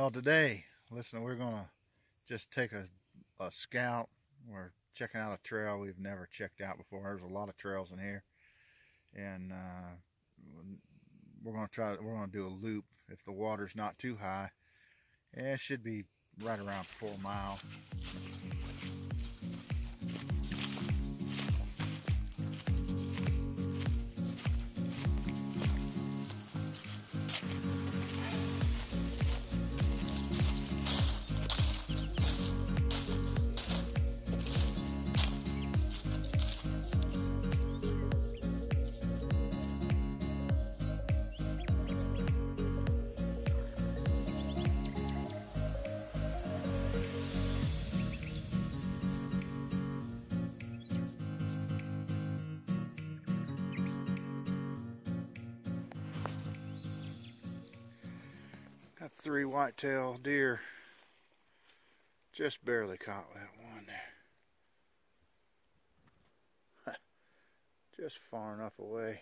Well, today, listen, we're gonna just take a scout. We're checking out a trail we've never checked out before. There's a lot of trails in here, and we're gonna do a loop if the water's not too high. And it should be right around 4 miles. Got 3 whitetail deer. Just barely caught that one there. Just far enough away.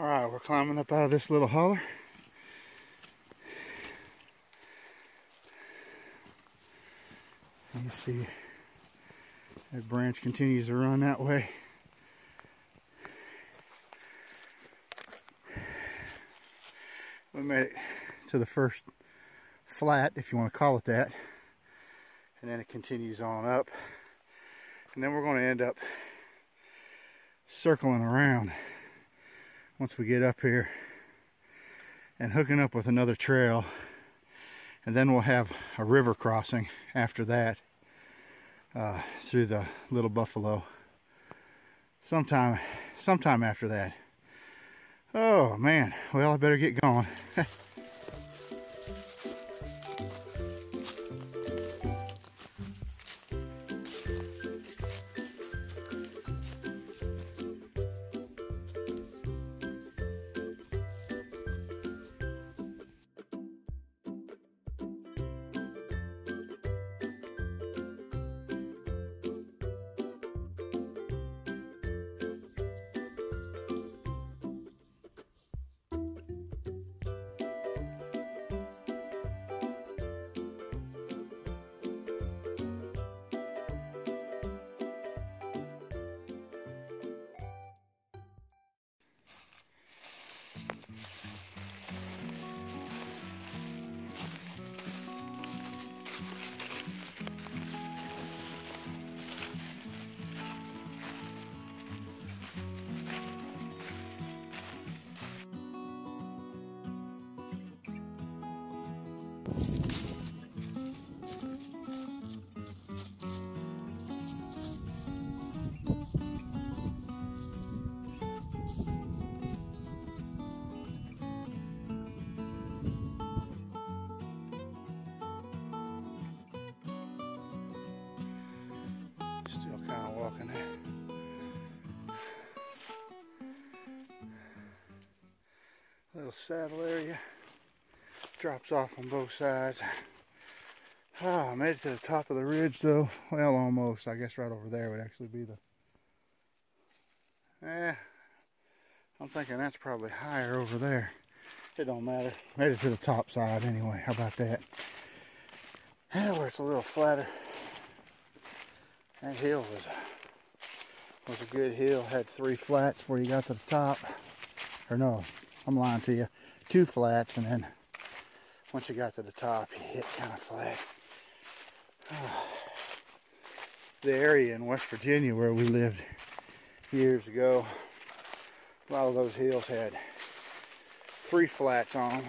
Alright, we're climbing up out of this little holler. You see that branch continues to run that way. We made it to the first flat, if you want to call it that. And then it continues on up. And then we're going to end up circling around once we get up here and hooking up with another trail. And then we'll have a river crossing after that through the Little Buffalo sometime after that. Oh man, well, I better get going. Walking there. Little saddle area. Drops off on both sides. Ah, I made it to the top of the ridge though. Well, almost. I guess right over there would actually be the... I'm thinking that's probably higher over there. It don't matter. Made it to the top side anyway. How about that? Where it's a little flatter. That hill was a good hill. Had 3 flats before you got to the top. Or no, I'm lying to you. 2 flats, and then once you got to the top, you hit kind of flat. The area in West Virginia where we lived years ago, a lot of those hills had 3 flats on them.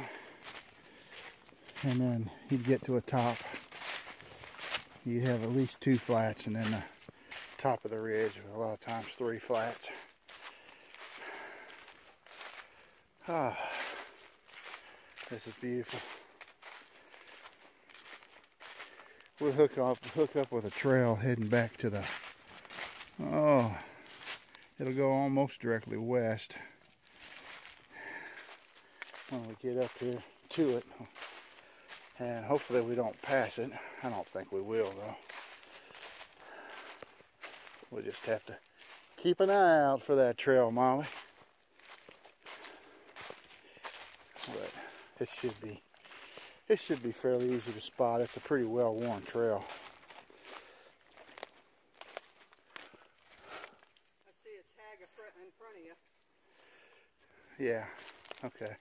And then you'd get to a top. You'd have at least 2 flats, and then the top of the ridge, a lot of times 3 flats. Ah, this is beautiful. We'll hook up with a trail heading back to the, it'll go almost directly west when we get up here to it. And hopefully we don't pass it. I don't think we will though. We'll just have to keep an eye out for that trail, Molly. But it should be fairly easy to spot. It's a pretty well-worn trail. I see a tag in front of you. Yeah, okay.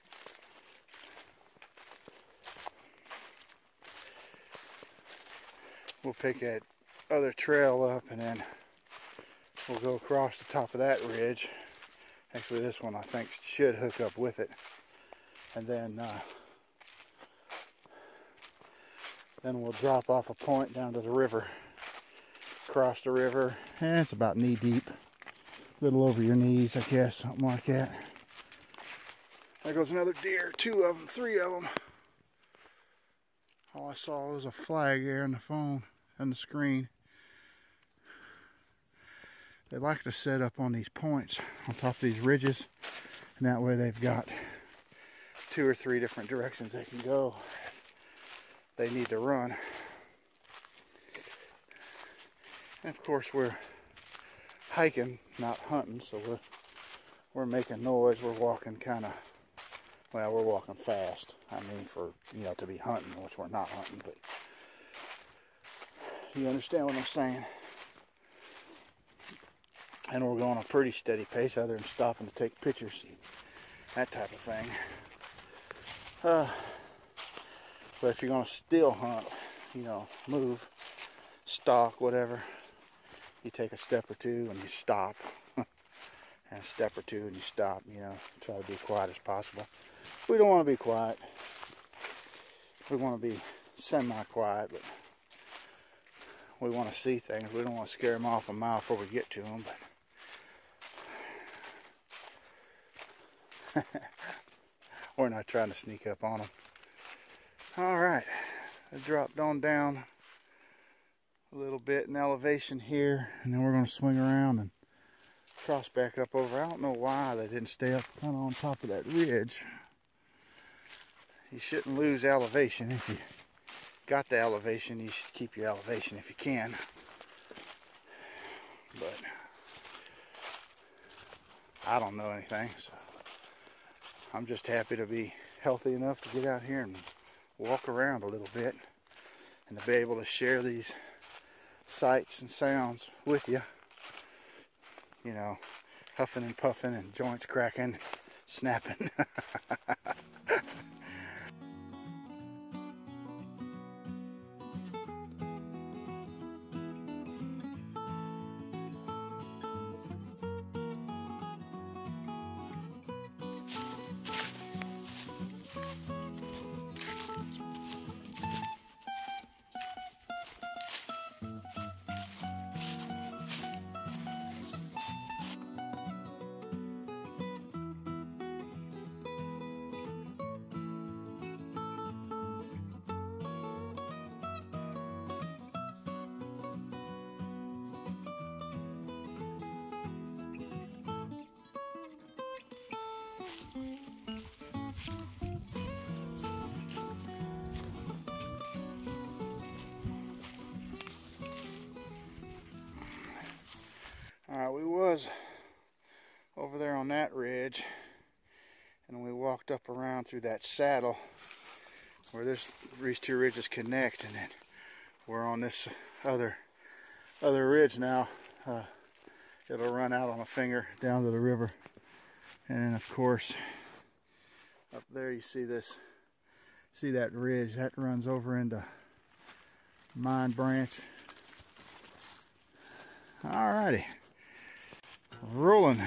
We'll pick that other trail up and then we'll go across the top of that ridge. Actually, this one I think should hook up with it. And then we'll drop off a point down to the river. Cross the river, and it's about knee deep. A little over your knees, I guess, something like that. There goes another deer, 2 of them, 3 of them. All I saw was a flag there on the phone, on the screen. They like to set up on these points, on top of these ridges, and that way they've got 2 or 3 different directions they can go if they need to run. And of course we're hiking, not hunting, so we're making noise. We're walking kind of, well, we're walking fast. I mean, for, you know, to be hunting, which we're not hunting, but you understand what I'm saying. And we're going a pretty steady pace other than stopping to take pictures, that type of thing. But if you're going to still hunt, you know, move, stalk, whatever, you take a step or two and you stop. And a step or two and you stop, you know, try to be quiet as possible. We don't want to be quiet. We want to be semi-quiet, but we want to see things. We don't want to scare them off a mile before we get to them, but we're not trying to sneak up on them. All right, I dropped on down a little bit in elevation here, and then we're going to swing around and cross back up over. I don't know why they didn't stay up kind of on top of that ridge. You shouldn't lose elevation. If you got the elevation, you should keep your elevation if you can. But I don't know anything, so I'm just happy to be healthy enough to get out here and walk around a little bit and to be able to share these sights and sounds with you. You know, huffing and puffing and joints cracking, snapping. We was over there on that ridge, and we walked up around through that saddle where these two ridges connect, and then we're on this other ridge now. It'll run out on a finger down to the river, and of course up there you see that ridge that runs over into Mine Branch. Alrighty. Rolling.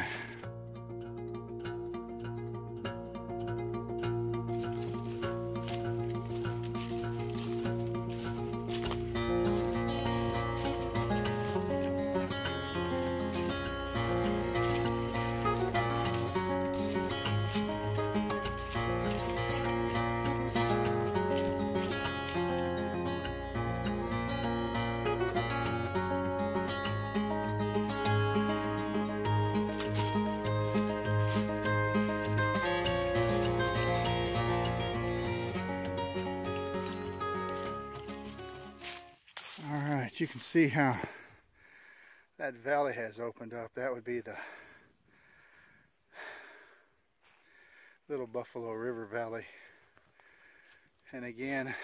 You can see how that valley has opened up. That would be the Little Buffalo River Valley. And again,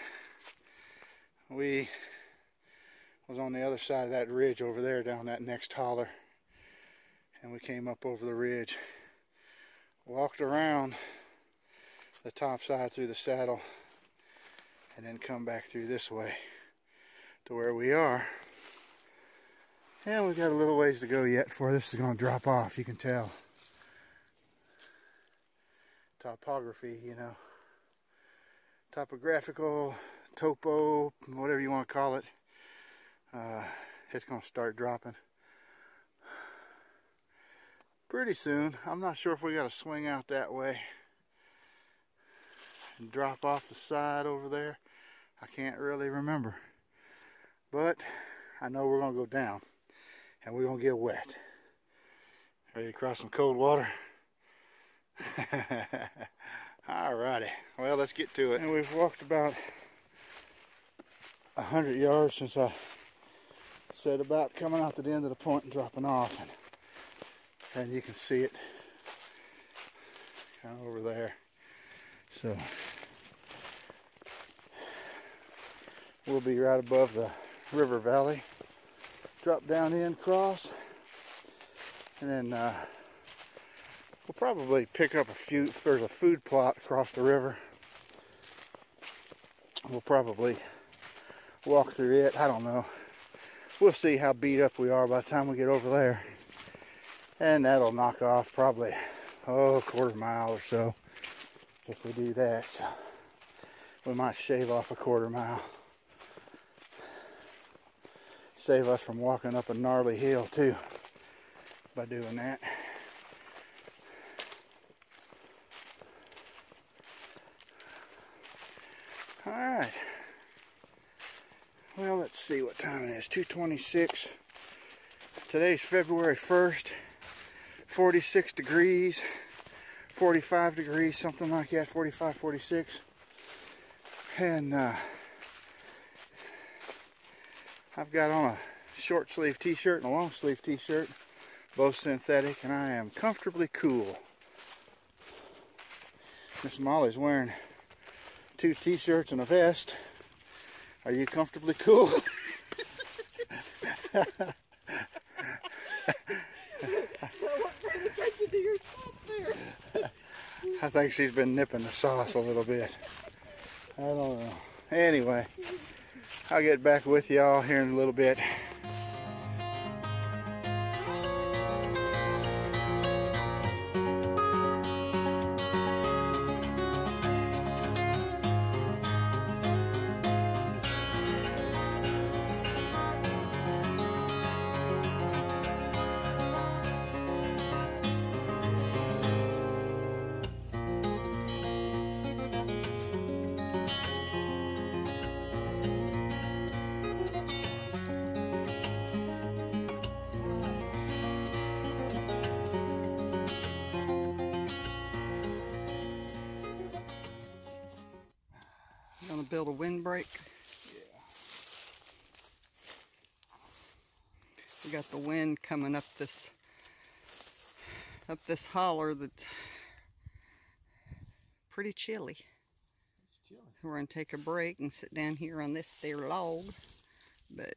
we was on the other side of that ridge over there down that next holler, and we came up over the ridge, walked around the top side through the saddle, and then come back through this way to where we are. And we've got a little ways to go yet before this is going to drop off. You can tell. Topography, you know. Topographical, topo, whatever you want to call it. It's going to start dropping pretty soon. I'm not sure if we got to swing out that way and drop off the side over there. I can't really remember. But I know we're going to go down, and we're going to get wet. Ready to cross some cold water? Alrighty, well, let's get to it. And we've walked about 100 yards since I said about coming out to the end of the point and dropping off. And you can see it kind of over there. So we'll be right above the river valley. Drop down in, cross, and then we'll probably pick up if there's a food plot across the river. We'll probably walk through it. I don't know. We'll see how beat up we are by the time we get over there. And that'll knock off probably, a quarter mile or so if we do that. So we might shave off a quarter mile. Save us from walking up a gnarly hill too by doing that. Alright. Well, let's see what time it is. 2:26. Today's February 1st. 46 degrees. 45 degrees, something like that. 45, 46. And I've got on a short sleeve t-shirt and a long sleeve t-shirt. Both synthetic, and I am comfortably cool. Miss Molly's wearing 2 t-shirts and a vest. Are you comfortably cool? I think she's been nipping the sauce a little bit. I don't know. Anyway, I'll get back with y'all here in a little bit. Gonna build a windbreak. Yeah. We got the wind coming up this holler that's pretty chilly. It's chilly. We're gonna take a break and sit down here on this there log, but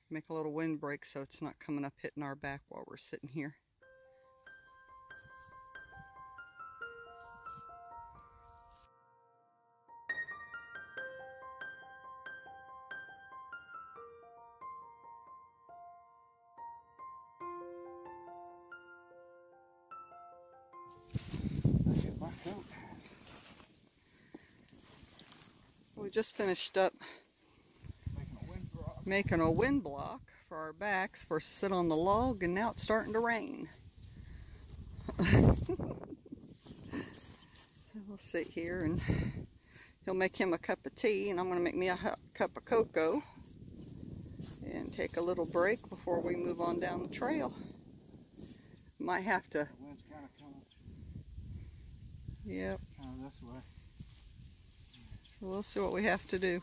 make a little windbreak so it's not coming up hitting our back while we're sitting here. Get my coat. We just finished up making a wind block for our backs for us to sit on the log, and now it's starting to rain. We'll sit here and he'll make him a cup of tea, and I'm going to make me a cup of cocoa and take a little break before we move on down the trail. Might have to. The wind's kind of coming. Yep. Kind of this way. So we'll see what we have to do.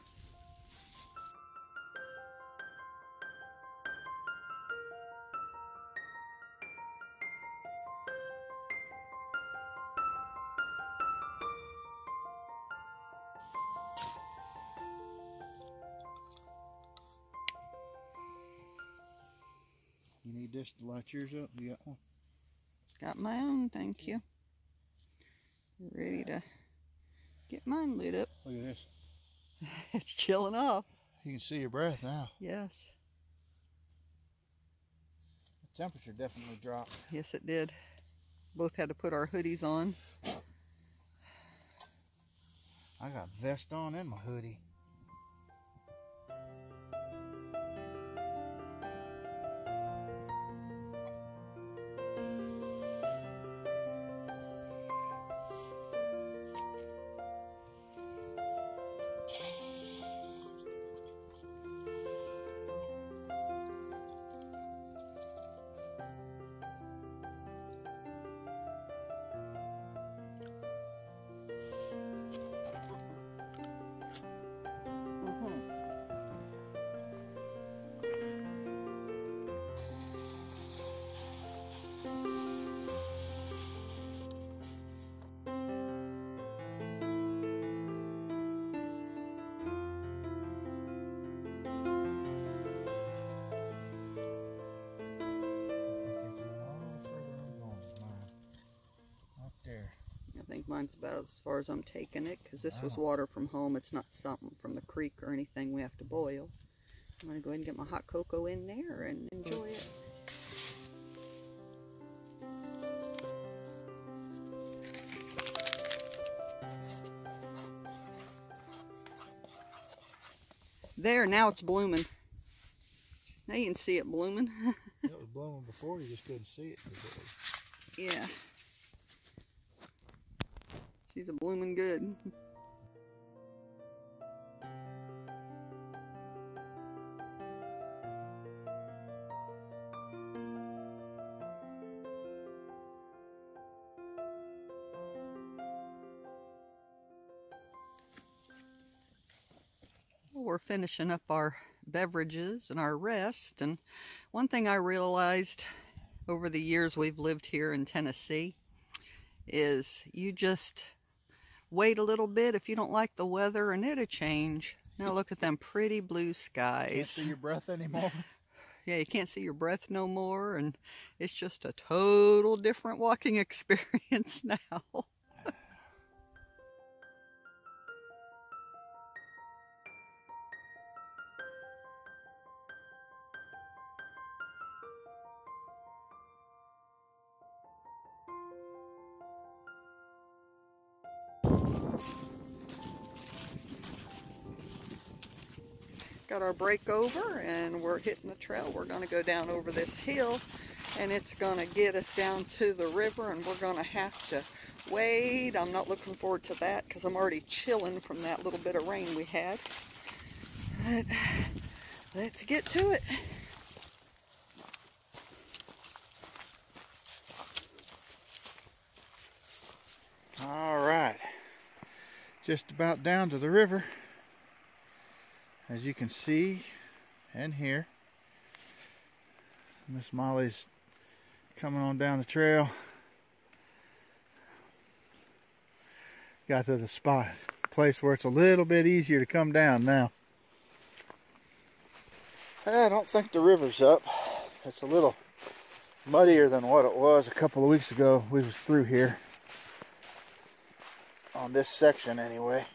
You need this to light yours up? You got one? Got my own, thank you. Ready to get mine lit up. Look at this. It's chilling off. You can see your breath now. Yes. The temperature definitely dropped. Yes, it did. Both had to put our hoodies on. I got vest on and my hoodie. Mine's about as far as I'm taking it, because this was water from home. It's not something from the creek or anything we have to boil. I'm going to go ahead and get my hot cocoa in there and enjoy it. There, now it's blooming. Now you can see it blooming. It was blooming before, you just couldn't see it. Yeah. She's a blooming good. We're finishing up our beverages and our rest, and one thing I realized over the years we've lived here in Tennessee is you just wait a little bit if you don't like the weather and it'll change. Now look at them pretty blue skies. Can't see your breath anymore. Yeah, you can't see your breath no more, and it's just a total different walking experience now. Got our break over and we're hitting the trail. We're going to go down over this hill and it's going to get us down to the river, and we're going to have to wade. I'm not looking forward to that because I'm already chilling from that little bit of rain we had. But let's get to it. All right, just about down to the river. As you can see and hear, Miss Molly's coming on down the trail. Got to the spot, place where it's a little bit easier to come down now. I don't think the river's up. It's a little muddier than what it was a couple of weeks ago. We was through here on this section anyway,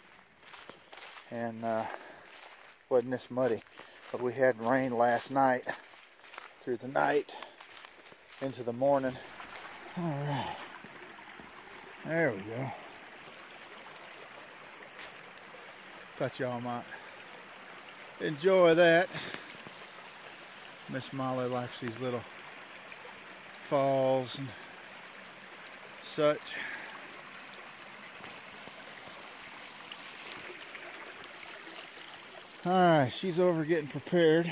and wasn't this muddy, but we had rain last night through the night into the morning. All right, there we go. Thought y'all might enjoy that. Miss Molly likes these little falls and such. Alright, she's over getting prepared.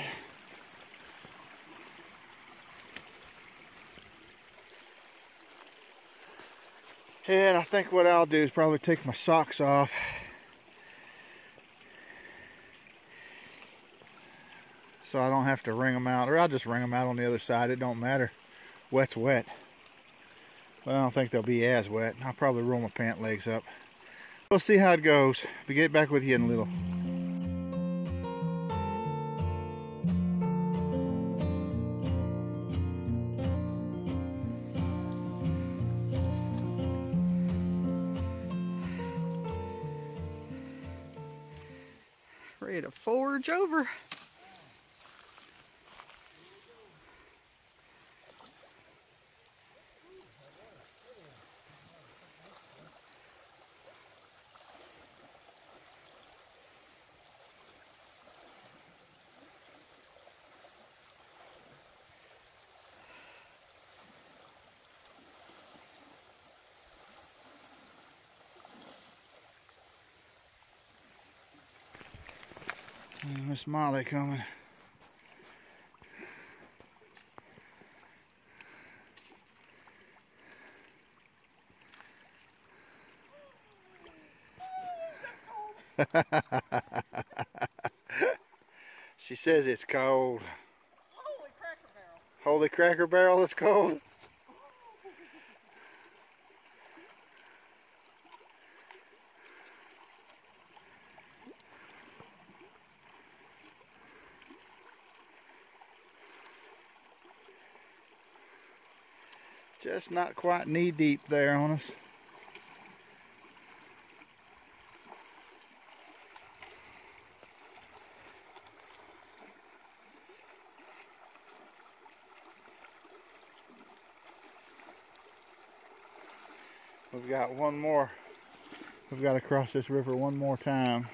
And I think what I'll do is probably take my socks off. So I don't have to wring them out, or I'll just wring them out on the other side. It don't matter. Wet's wet. But I don't think they'll be as wet. I'll probably roll my pant legs up. We'll see how it goes. We'll get back with you in a little. Ready to forge over. Miss Molly coming. She says it's cold. Holy cracker barrel. Holy cracker barrel, it's cold. Just not quite knee deep there on us. We've got one more. We've got to cross this river one more time.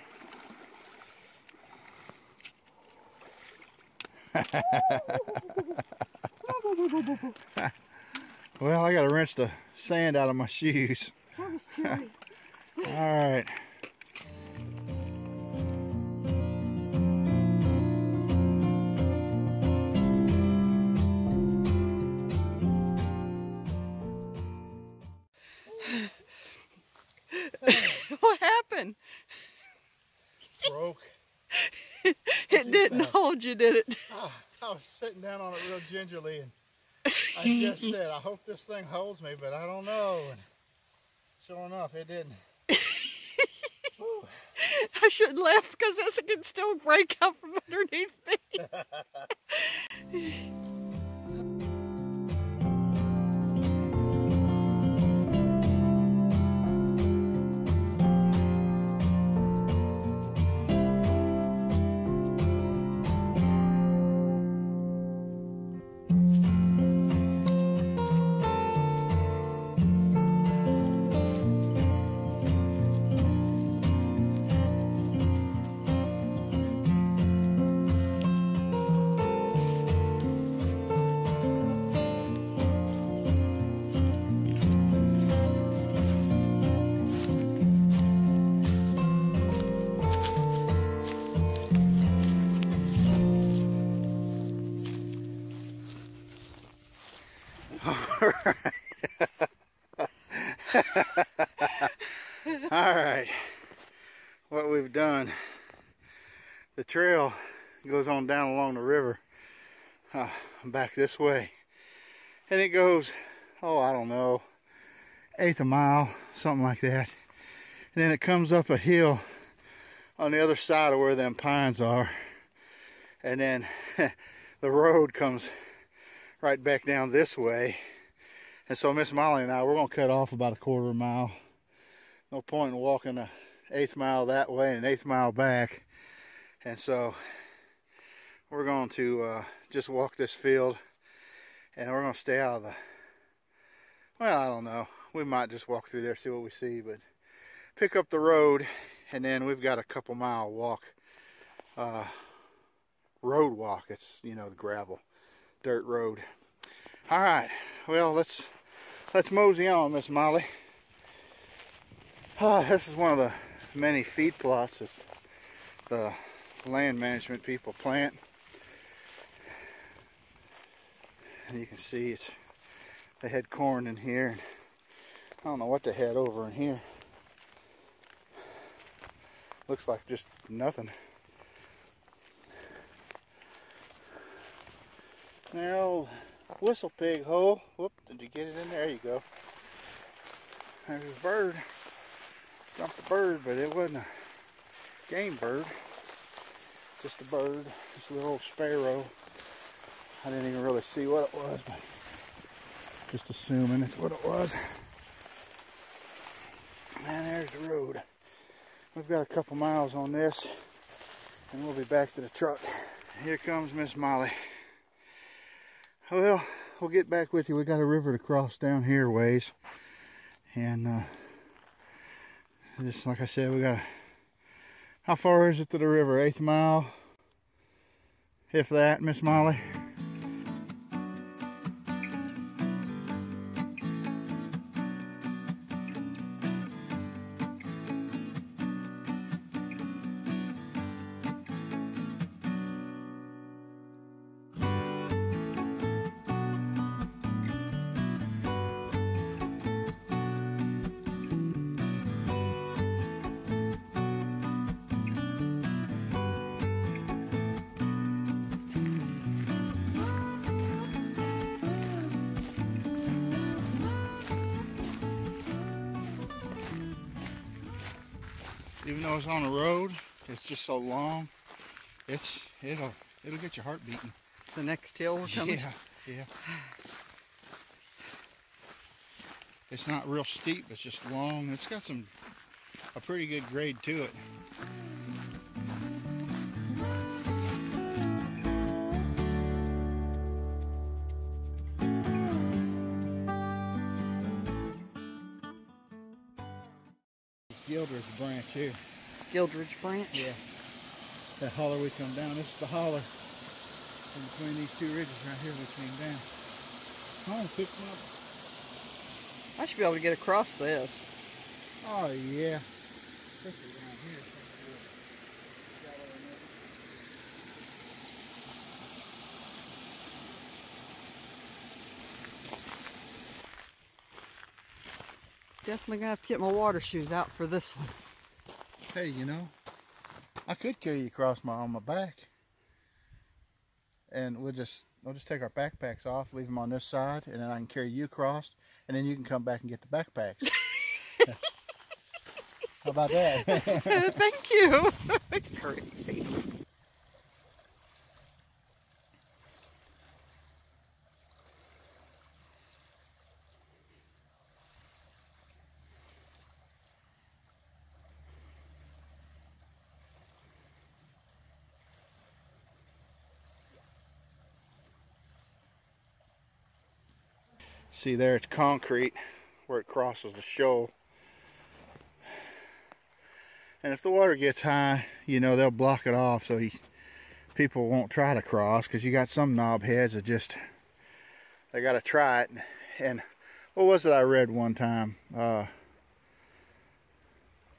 Well, I got to rinse the sand out of my shoes. That was chilly. All right. What happened? Broke. It didn't hold you, did it? I was sitting down on it real gingerly, and I just said, I hope this thing holds me, but I don't know. And sure enough, it didn't. I should laugh because this can still break out from underneath me. All right, what we've done, the trail goes on down along the river, back this way, and it goes, oh, I don't know, 1/8 mile, something like that, and then it comes up a hill on the other side of where them pines are, and then the road comes right back down this way. And so Miss Molly and I, we're going to cut off about 1/4 mile. No point in walking a 1/8 mile that way and 1/8 mile back. And so we're going to just walk this field, and we're going to stay out of the, well, I don't know. We might just walk through there, see what we see, but pick up the road, and then we've got a couple mile walk, road walk. It's, you know, the gravel, dirt road. All right, well, let's mosey on, Miss Molly. This is one of the many feed plots that the land management people plant. And you can see they had corn in here. I don't know what they had over in here. Looks like just nothing. Now, whistle pig hole. Whoop, did you get it in there? There you go. There's a bird. Jumped a bird, but it wasn't a game bird. Just a bird. Just a little old sparrow. I didn't even really see what it was, but just assuming it's what it was. And there's the road. We've got a couple miles on this, and we'll be back to the truck. Here comes Miss Molly. Well, we'll get back with you. We got a river to cross down here ways, and just like I said, we got. How far is it to the river? 1/8 mile, if that, Miss Molly. Even though it's on the road, it's just so long. It'll get your heart beating. The next hill we're coming to. Yeah. It's not real steep, it's just long. It's got a pretty good grade to it. Gildridge branch here. Gildridge branch? Yeah. That holler we come down. This is the holler. In between these two ridges right here we came down. I want to pick them up. I should be able to get across this. Oh yeah. Especially down here. Definitely gonna have to get my water shoes out for this one. Hey, you know, I could carry you across on my back, and we'll just take our backpacks off, leave them on this side, and then I can carry you across, and then you can come back and get the backpacks. How about that? Thank you. Crazy. See there, it's concrete where it crosses the shoal. And if the water gets high, you know, they'll block it off so people won't try to cross, because you got some knobheads that just, they got to try it. And what was it I read one time?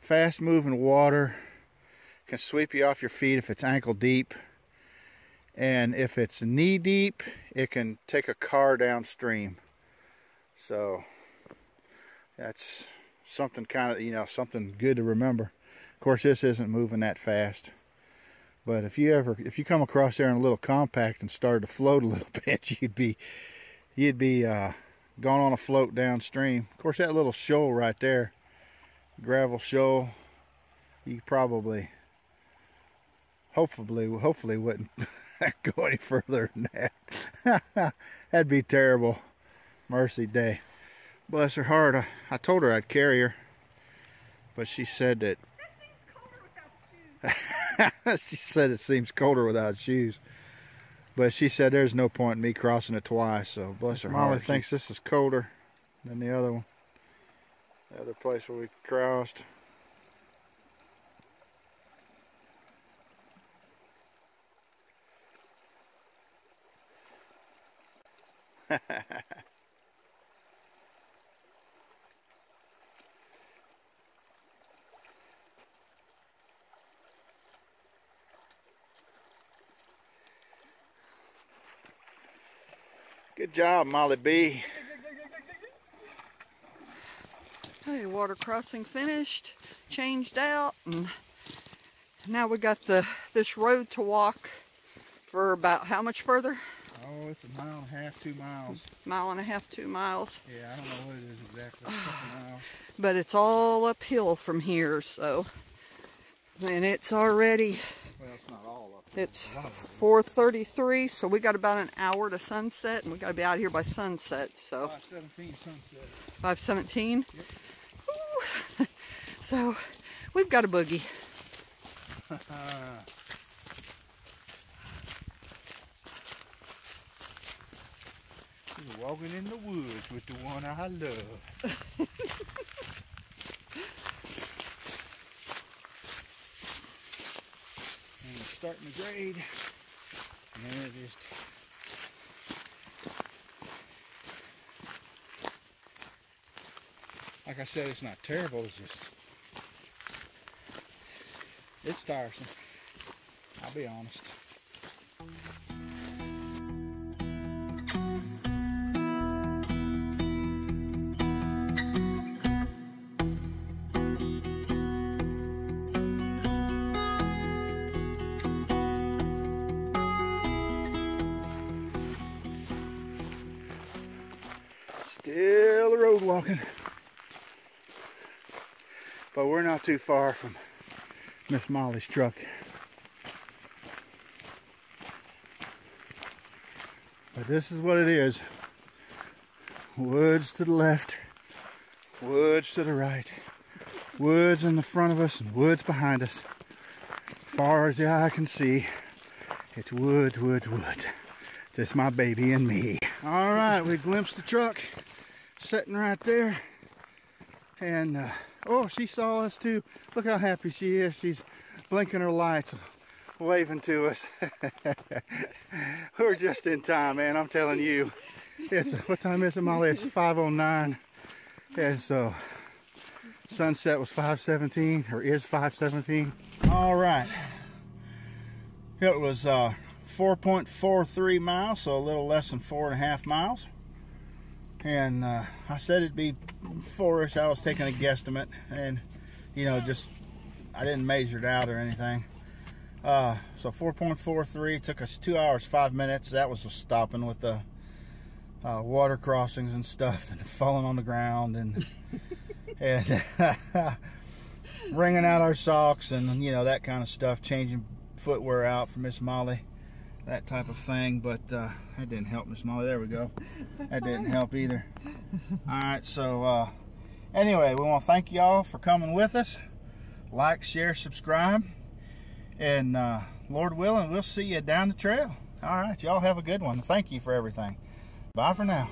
Fast moving water can sweep you off your feet if it's ankle deep. And if it's knee deep, it can take a car downstream. So that's something kind of, you know, something good to remember. Of course, this isn't moving that fast, but if you come across there in a little compact and started to float a little bit, you'd be going on a float downstream. Of course, that little shoal right there, gravel shoal, you probably, hopefully wouldn't go any further than that. That'd be terrible. Mercy day. Bless her heart. I told her I'd carry her, but she said that she said it seems colder without shoes. But she said there's no point in me crossing it twice, so bless her heart. Molly thinks this is colder than the other one. The other place where we crossed. Good job, Molly B. Hey, water crossing finished, changed out, and now we got this road to walk for about how much further? Oh, it's 1.5 miles, 2 miles. 1.5 miles, 2 miles. Yeah, I don't know what it is exactly. A couple miles. But it's all uphill from here, so, and it's already, well, it's not all up. It's 4:33, so we got about an hour to sunset, and we got to be out of here by sunset. So 5:17 sunset. 5:17. Yep. Ooh. So we've got a boogie. We're walking in the woods with the one I love. And it's starting to grade. And it just like I said, it's not terrible, it's just it's tiresome. I'll be honest. Still a road walking, but we're not too far from Miss Molly's truck. But this is what it is. Woods to the left, woods to the right, woods in the front of us and woods behind us. As far as the eye can see, it's woods, woods, woods. Just my baby and me. All right, we glimpsed the truck sitting right there, and Oh, she saw us too. Look how happy she is. She's blinking her lights, waving to us. We're just in time, man. I'm telling you. It's, what time is it, Molly? It's 5:09. And so sunset was 5:17, or is 5:17. All right. It was 4.43 miles, so a little less than 4.5 miles. And I said it'd be 4-ish. I was taking a guesstimate, and you know, just I didn't measure it out or anything. So 4.43 took us 2 hours 5 minutes. That was stopping with the water crossings and stuff, and falling on the ground, and and wringing out our socks, and you know, that kind of stuff, changing footwear out for Miss Molly, that type of thing. But that didn't help, Miss Molly. There we go. That didn't help either. All right, so anyway, we want to thank y'all for coming with us. Like, share, subscribe, and Lord willing, we'll see you down the trail. All right, y'all have a good one. Thank you for everything. Bye for now.